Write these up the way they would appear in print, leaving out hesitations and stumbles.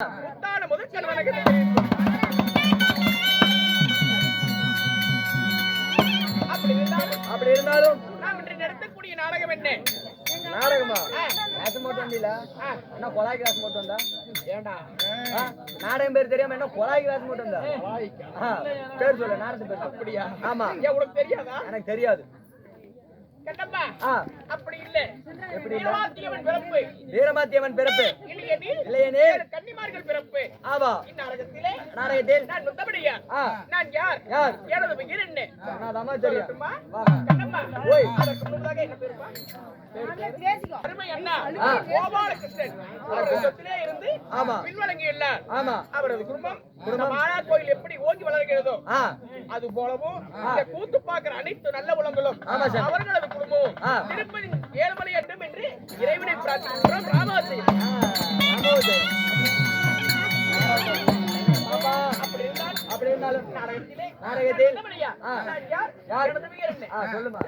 முத்தான முதற்கண் வணக்கத்தை தெரிவிக்கும். அப்படி இருந்தாலும் நாம் இன்று நடத்தக்கூடிய நாடகம் என்ன? நாடகமா? கிளாஸ் மட்டும் வந்தீங்களா? என்ன கொலாய் கிளாஸ் மட்டும் வந்தா? ஏண்டா நாடகம் பேர் தெரியாம என்ன கொலாய் கிளாஸ் மட்டும் வந்தா? பேர் சொல்லு, நாடகம் பேர். அப்படியா? ஆமா. ஏன் உனக்கு தெரியாதா? எனக்கு தெரியாது. கண்டப்பா அப்படி இல்ல. எப்படி இல்ல? வீரமாத்தியவன் பிறப்பு வீரமாத்தியவன் பிறப்பு இல்லையெனில் கன்னிமார்கள் பிறப்பு. ஆவா. இந்நாடகத்திலே நாடகத்தில் நான் முத்தபடியா நான் யார் எனது பெயர் என்ன? சொன்னாதாமா தெரியும். கண்ணம்மா ஓய், அதற்கு முன்னதாக என்ன பேருப்பா? அருமை அண்ணா கோபாலகிருஷ்ணன் அவரது சொத்திலே இருந்து பின்வழங்கியுள்ளார். அவரது குடும்பம் மாநா கோயில் எப்படி ஓங்கி வளர்கிறதோ அது போலவும் இந்த கூத்து பார்க்கிற அனைத்து நல்ல உலங்களும் அவர்களது குடும்பம் திருப்பதி ஏழுமலை அண்டும் என்று இறைவனை பிரார்த்திக்கிறோம். ராமாவதி அப்படி இருந்தாலும் நாடகத்தில் சொல்லுமா.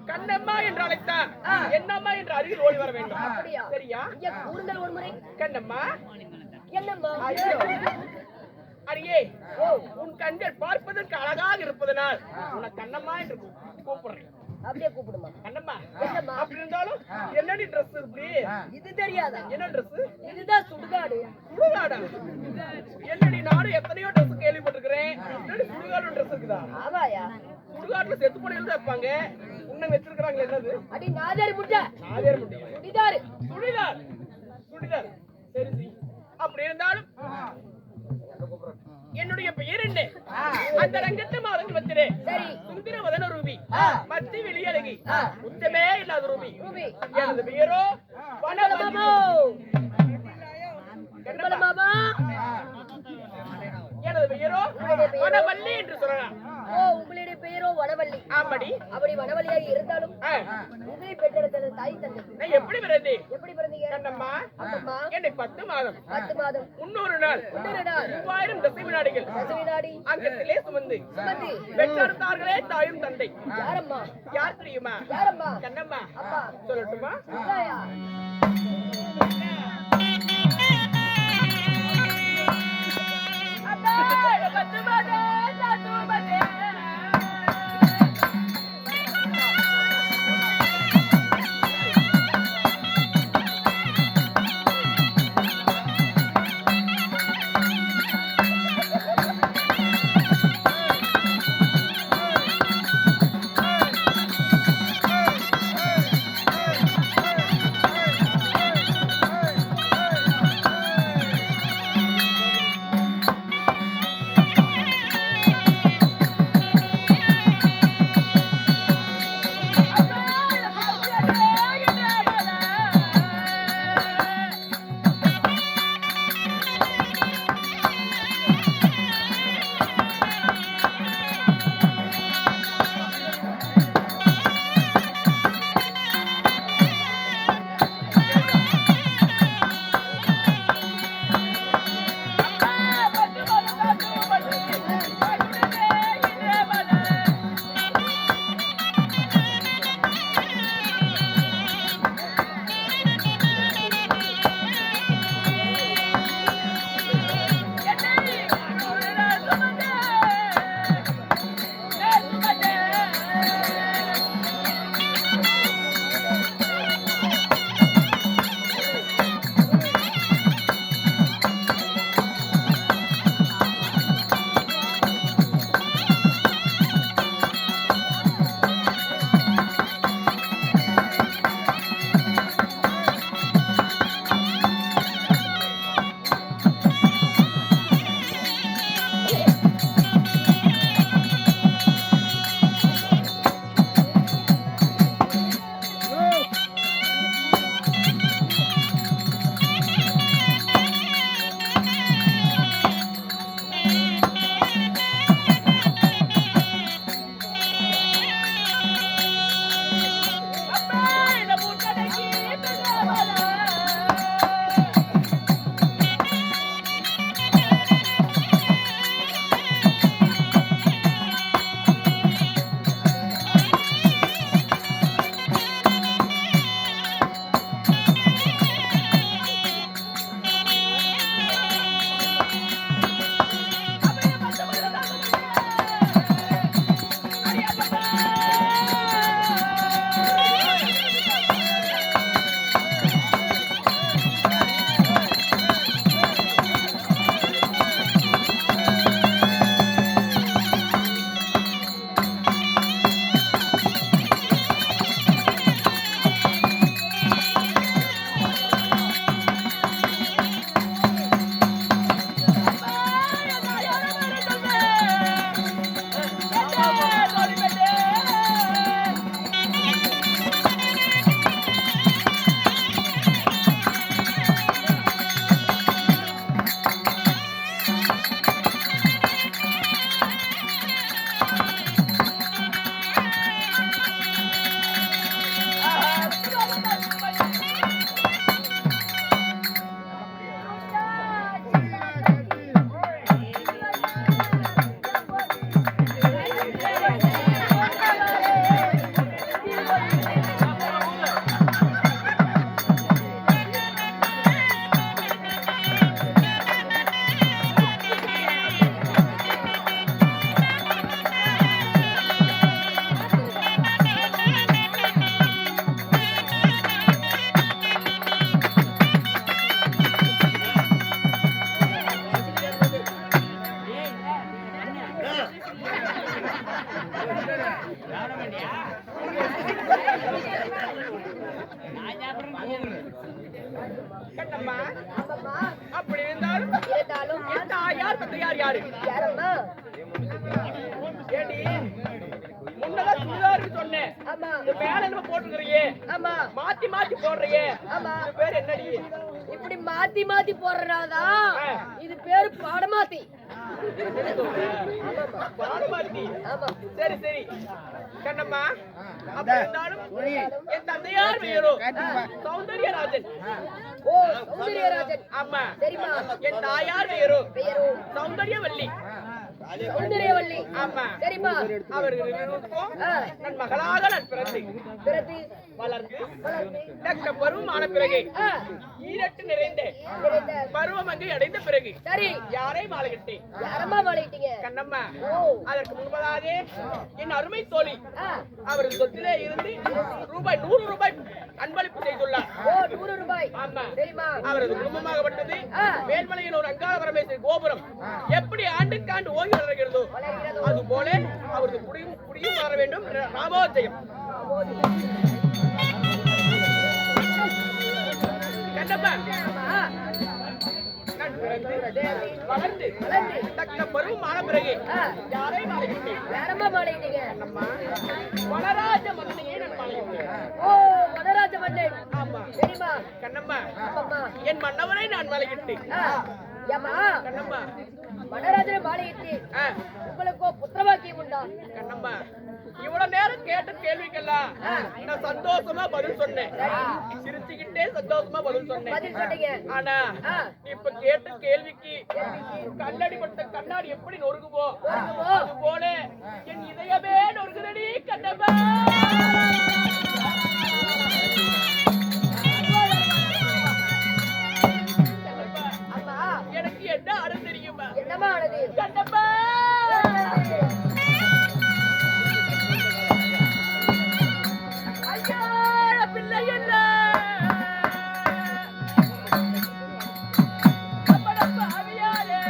கண்ணம்மா என்று அழைத்தா என்னம்மா என்று அருகில் ஓடி வர வேண்டும். சரியா? கண்ணம்மா என்னம்மா? அடியே உன் கண்கள் பார்ப்பதற்கு அழகாக இருப்பதனால் உன்னை கண்ணம்மா என்று கூப்பிடுறேன். அப்படியே கூப்பிடுமா? கண்ணம்மா அப்படி இருந்தாலும் என்னடி ட்ரெஸ் இப்படி? இது தெரியாதா? என்ன ட்ரெஸ்? இதுதான் சுடுகாடு. சுடுகாடா? என்னடி நானும் எத்தனையோ ட்ரெஸ் கேள்விப்பட்டிருக்கிறேன். சுடுகாடு ட்ரெஸ் இருக்குதா? ஆமாயா. சுடுகாட்டுல செத்து போனவங்க தான் இருப்பாங்க. உன்னை வச்சிருக்காங்க என்னது? அடி நாதேரி முட்டை. நாதேரி முட்டை. சுடிதார். சுடிதார். சுடிதார். சரி சரி. அப்படி இருந்தாலும் என்னுடைய பெயர் என்ன? அந்த ரங்கத்து மாதம் வச்சிரு. சரி. சுந்தர வதன ரூபி. மத்தி வெளியழகி. உத்தமே இல்லாத ரூபி. எனது பெயரோ வனமாமா. வனமாமா. எனது பெயரோ வனவல்லி என்று சொல்லலாம். ஓ, உங்களுடைய பெயரோ வனவல்லி. ஆமாடி. அப்படி வனவல்லியாக இருந்தாலும் உங்களை பெற்றெடுத்தது தாய் தந்தை. நான் எப்படி பிறந்தேன்? எப்படி பிறந்தீங்க? கண்ணம்மா அப்பம்மா என்னை 10 மாதம் 300 நாள் 3000 தசை வினாடிகள் அங்கத்திலே சுமந்து பெற்றெடுத்தார்களே தாயும் தந்தை. யாரம்மா? யார் தெரியுமா? யாரம்மா? கண்ணம்மா. அப்பா சொல்லட்டுமா? கண்ணம்மா ஆமாம்மா. அப்படி இருந்தாலும் இருந்தாலும் என் தாயார் தந்தையார் யாரு யாரம்மா? ஏடி முன்னதான் சுடிதாருக்கு சொன்னேன் ஆமா இந்த மேல என்ன போட்டுக்கிறியே ஆமா மாத்தி மாத்தி போடுறியே ஆமா. இது பேர் என்னடி இப்படி மாத்தி மாத்தி போடுறதாதான் இது பேரு பாடமாத்தி. பாடுமாத்தி ஆமா சரி சரி கண்ணம்மா அப்படி இருந்தாலும் என் தந்தையார் பெயரோ சௌந்தர்யராஜன். ஓ சௌந்தர்யராஜன். ஆமா சரிம்மா. என் தாயார் பெயரோ பெயரோ சௌந்தர்யவல்லி. சௌந்தர்யவல்லி. ஆமா சரிம்மா. அவர்களுக்கும் நன் மகளாக நான் பிறந்து பிறகு வளர்ந்து வளர்ந்து தக்க பருவமான பிறகு ஆ, ஈரட்டு நிறைந்த நிறைந்த. பருவமங்கை அடைந்த பிறகு சரி யாரை மாலையிட்டேன் யாரம்மா மாளிட்டீங்க? கண்ணம்மா ஓ அதற்கு முன்பதாக என் அருமை தோழி ஆ, அவரது சொத்திலே இருந்து ரூபாய் 100 ரூபாய் அன்பளிப்பு செய்துள்ளார். ஓ 100 ரூபாய். ஆமா சரிம்மா. அவரது குடும்பமாகப்பட்டது ஆ. வேல்மலையில் ஒரு அங்காள பரமேஸ்வரி கோபுரம் எப்படி ஆண்டுக்காண்டு ஓங்கி வளர்கிறதோ வளர்கிறதோ. அது போல அவரது குடியும் குடியும் வர வேண்டும். ராமோஜயம் கண்ணப்பா ஆமா. நான் பிறந்து வளர்ந்து தக்க பருவமான பிறகு ஆ, யாரை மாலையிட்டேன் யாரம்மா மாளிட்டீங்க? அம்மா வனராஜ மன்னனையே நான் மாலையிட்டேன். ஓ வனராஜ மன்னன். ஆமா சரிம்மா. கண்ணம்மா ஆமாம்மா. என் மன்னவரை நான் மாலையிட்டேன். ஆ, ஏம்மா கண்ணம்மா வனராஜனை மாளிட்டு ஆ, உங்களுக்கு புத்திரவாக்கியம் உண்டா? கண்ணம்மா இவ்வளவு நேரம் கேட்ட கேள்விக்கெல்லாம் நான் சந்தோஷமா பதில் சொன்னேன். சிரிச்சுக்கிட்டே சந்தோஷமா பதில் சொன்னேன். பதில் சொன்னீங்க. ஆனா ஆ, இப்ப கேட்ட கேள்விக்கு கண்ணாடி பட்ட கண்ணாடி எப்படி நொறுக்குவோ அது போல என் இதயமே நொறுக்குதடி கண்ணம்மா. கண்ணம்மா, அம்மா எனக்கு என்ன ஆடு தெரியுமா என்னம்மா ஆனது? கண்ணம்மா. ஐயா பிள்ளை என்ன அப்படப்ப அவியாலே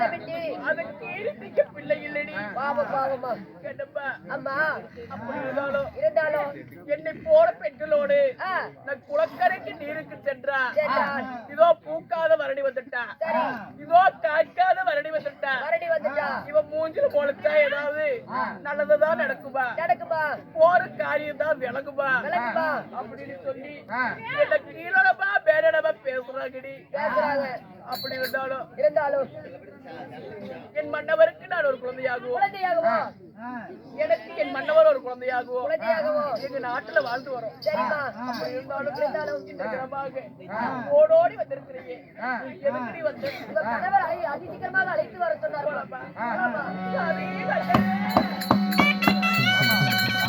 அதற்கு ஈரத்திக்க பிள்ளை இல்லடி. பாவமா கேட்டப்பா அம்மா அப்படி இருந்தாலும் இருந்தாலும் என்னை போல பெண்களோடு ஆ, நான் குளக்கரைக்கு நீருக்கு சென்றா. சென்றாள். இதோ பூக்காத வரடி வந்துட்டா, சரி இதோ காய்க்காத வரடி வந்துட்டா. மறுபடி வந்துட்டா இவன் மூஞ்சில போலத்தா ஏதாவது நல்லதான் நடக்குமா, நடக்குமா போற காரியம் தான் விளங்குமா விளக்குமா அப்படின்னு சொல்லி என்ன கீழடமா பேரடமா பேசுறாங்கடி. பேசுறாங்க. அப்படி இருந்தாலும் இருந்தாலும் என் மன்னவருக்கு நான் ஒரு குழந்தையாகுவோம், குழந்தையாகவோ எனக்கு என் மன்னவர் ஒரு குழந்தையாகுவோம். குழந்தையாகவோ எங்க நாட்டுல வாழ்ந்து வரோம். சரிம்மா அப்படி இருந்தாலும் இருந்தாலும் இந்த கிரமாக ஓடோடி வந்திருக்கிறீங்க. எதுக்கடி வந்து உங்க கணவர் அதிசீக்கிரமாக அழைத்து வர சொன்னார். அதே நல்லது.